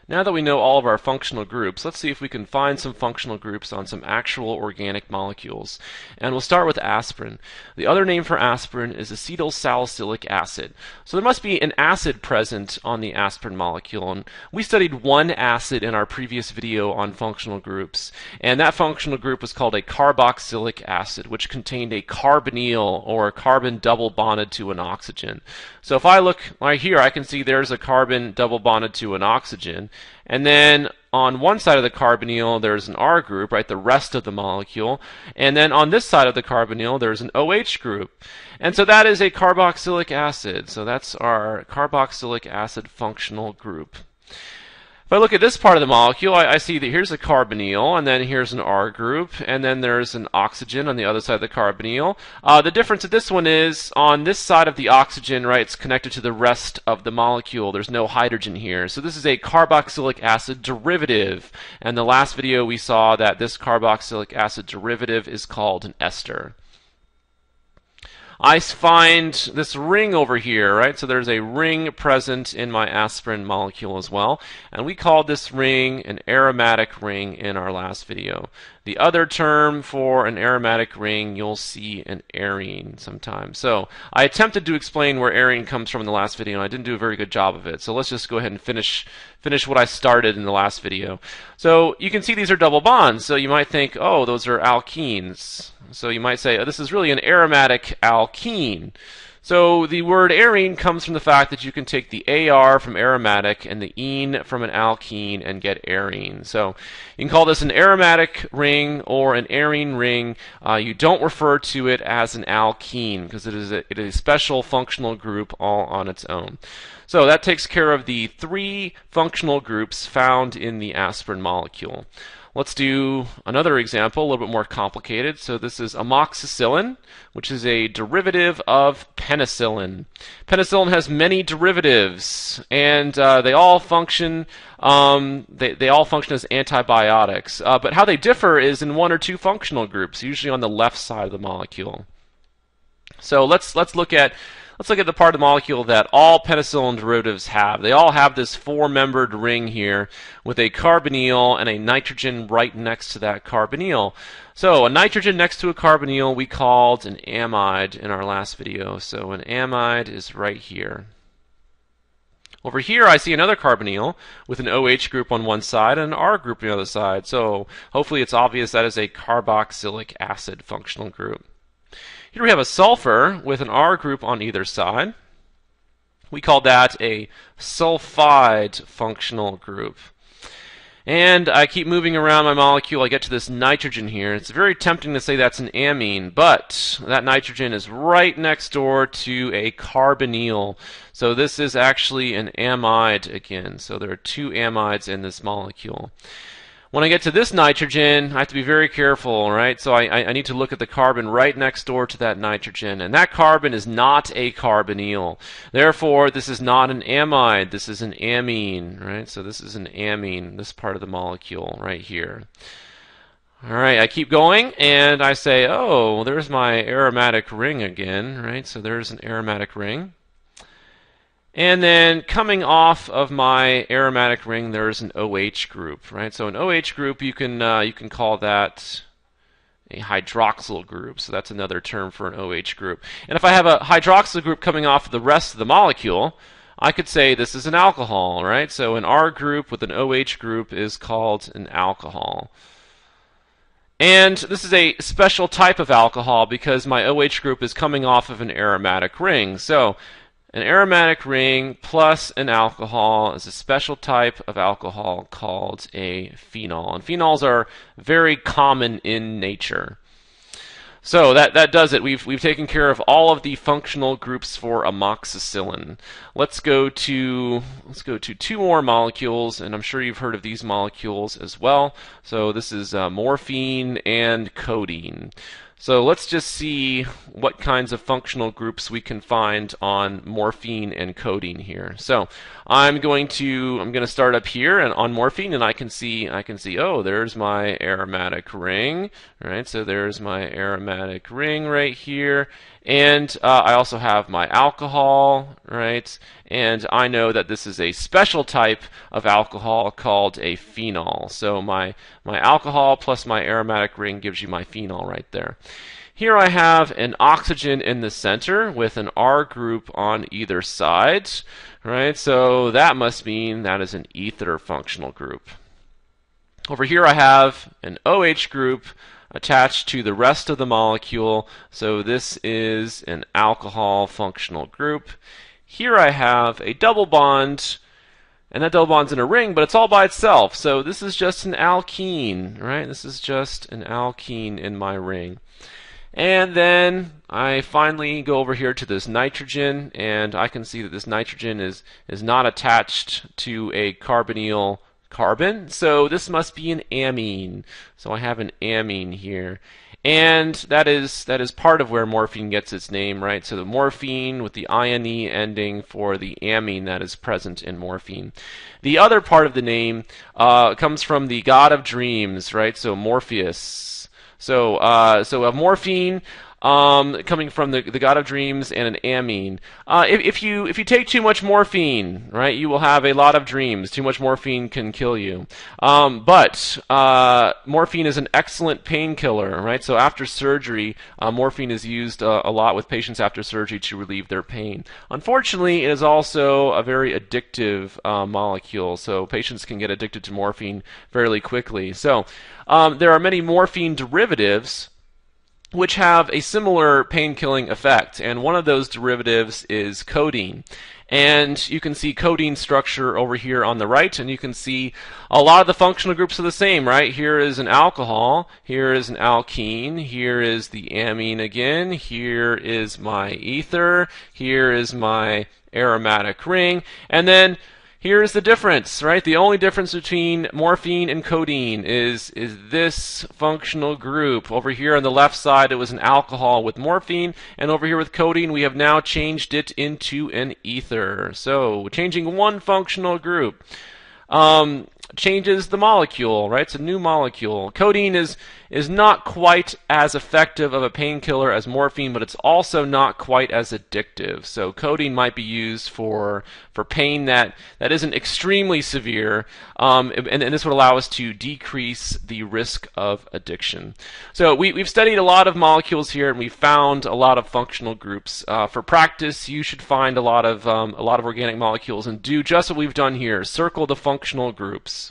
Now that we know all of our functional groups, let's see if we can find some functional groups on some actual organic molecules. And we'll start with aspirin. The other name for aspirin is acetylsalicylic acid. So there must be an acid present on the aspirin molecule. And we studied one acid in our previous video on functional groups. And that functional group was called a carboxylic acid, which contained a carbonyl, or a carbon double bonded to an oxygen. So if I look right here, I can see there's a carbon double bonded to an oxygen. And then on one side of the carbonyl, there's an R group, right, the rest of the molecule. And then on this side of the carbonyl, there's an OH group. And so that is a carboxylic acid. So that's our carboxylic acid functional group. If I look at this part of the molecule, I see that here's a carbonyl, and then here's an R group, and then there's an oxygen on the other side of the carbonyl. The difference of this one is on this side of the oxygen, right, it's connected to the rest of the molecule. There's no hydrogen here. So this is a carboxylic acid derivative. And the last video we saw that this carboxylic acid derivative is called an ester. I find this ring over here, right? So there's a ring present in my aspirin molecule as well. And we called this ring an aromatic ring in our last video. The other term for an aromatic ring, you'll see an arene sometime. So I attempted to explain where arene comes from in the last video, and I didn't do a very good job of it. So let's just go ahead and finish what I started in the last video. So you can see these are double bonds. So you might think, oh, those are alkenes. So you might say, oh, this is really an aromatic alkene. So the word arene comes from the fact that you can take the AR from aromatic and the ene from an alkene and get arene. So you can call this an aromatic ring or an arene ring. You don't refer to it as an alkene because it is a special functional group all on its own. So that takes care of the three functional groups found in the aspirin molecule. Let's do another example, a little bit more complicated. So this is amoxicillin, which is a derivative of penicillin. Penicillin has many derivatives, and they all function. They all function as antibiotics. But how they differ is in one or two functional groups, usually on the left side of the molecule. So let's look at the part of the molecule that all penicillin derivatives have. They all have this four-membered ring here with a carbonyl and a nitrogen right next to that carbonyl. So a nitrogen next to a carbonyl we called an amide in our last video. So an amide is right here. Over here I see another carbonyl with an OH group on one side and an R group on the other side. So hopefully it's obvious that is a carboxylic acid functional group. Here we have a sulfur with an R group on either side. We call that a sulfide functional group. And I keep moving around my molecule. I get to this nitrogen here. It's very tempting to say that's an amine, but that nitrogen is right next door to a carbonyl. So this is actually an amide again. So there are two amides in this molecule. When I get to this nitrogen, I have to be very careful, right? So I need to look at the carbon right next door to that nitrogen. And that carbon is not a carbonyl. Therefore, this is not an amide. This is an amine, right? So this is an amine, this part of the molecule right here. All right, I keep going, and I say, oh, there's my aromatic ring again, right? So there's an aromatic ring. And then coming off of my aromatic ring, there's an OH group, right? So an OH group, you can call that a hydroxyl group. So that's another term for an OH group. And if I have a hydroxyl group coming off of the rest of the molecule, I could say this is an alcohol, right? So an R group with an OH group is called an alcohol. And this is a special type of alcohol because my OH group is coming off of an aromatic ring. So an aromatic ring plus an alcohol is a special type of alcohol called a phenol. And phenols are very common in nature. So that does it. We've taken care of all of the functional groups for amoxicillin. Let's go to two more molecules, and I'm sure you've heard of these molecules as well. So this is morphine and codeine. So let's just see what kinds of functional groups we can find on morphine and codeine here. So I'm going to start up here and on morphine, and I can see oh, there's my aromatic ring, right? So there's my aromatic ring right here, And I also have my alcohol, right? And I know that this is a special type of alcohol called a phenol. So my alcohol plus my aromatic ring gives you my phenol right there. Here I have an oxygen in the center with an R group on either side, right? So that must mean that is an ether functional group. Over here I have an OH group attached to the rest of the molecule, so this is an alcohol functional group. Here I have a double bond, and that double bond's in a ring, but it's all by itself, so this is just an alkene, right? This is just an alkene in my ring. And then I finally go over here to this nitrogen, and I can see that this nitrogen is not attached to a carbonyl carbon, so this must be an amine. So I have an amine here. And that is part of where morphine gets its name, right? So the morphine with the ine ending for the amine that is present in morphine. The other part of the name comes from the god of dreams, right? So Morpheus. So a morphine coming from the god of dreams and an amine. If you take too much morphine, right, you will have a lot of dreams. Too much morphine can kill you. But morphine is an excellent painkiller, right? So after surgery, morphine is used a lot with patients after surgery to relieve their pain. Unfortunately, it is also a very addictive molecule, so patients can get addicted to morphine fairly quickly. So there are many morphine derivatives which have a similar pain-killing effect, and one of those derivatives is codeine. And you can see codeine structure over here on the right, and you can see a lot of the functional groups are the same, right? Here is an alcohol, here is an alkene, here is the amine again, here is my ether, here is my aromatic ring, and then here's the difference, right? The only difference between morphine and codeine is this functional group. Over here on the left side, it was an alcohol with morphine, and over here with codeine, we have now changed it into an ether. So, changing one functional group changes the molecule, right? It's a new molecule. Codeine is not quite as effective of a painkiller as morphine, but it's also not quite as addictive. So codeine might be used for pain that isn't extremely severe, and this would allow us to decrease the risk of addiction. So we've studied a lot of molecules here, and we've found a lot of functional groups. For practice, you should find a lot of organic molecules and do just what we've done here: circle the functional groups.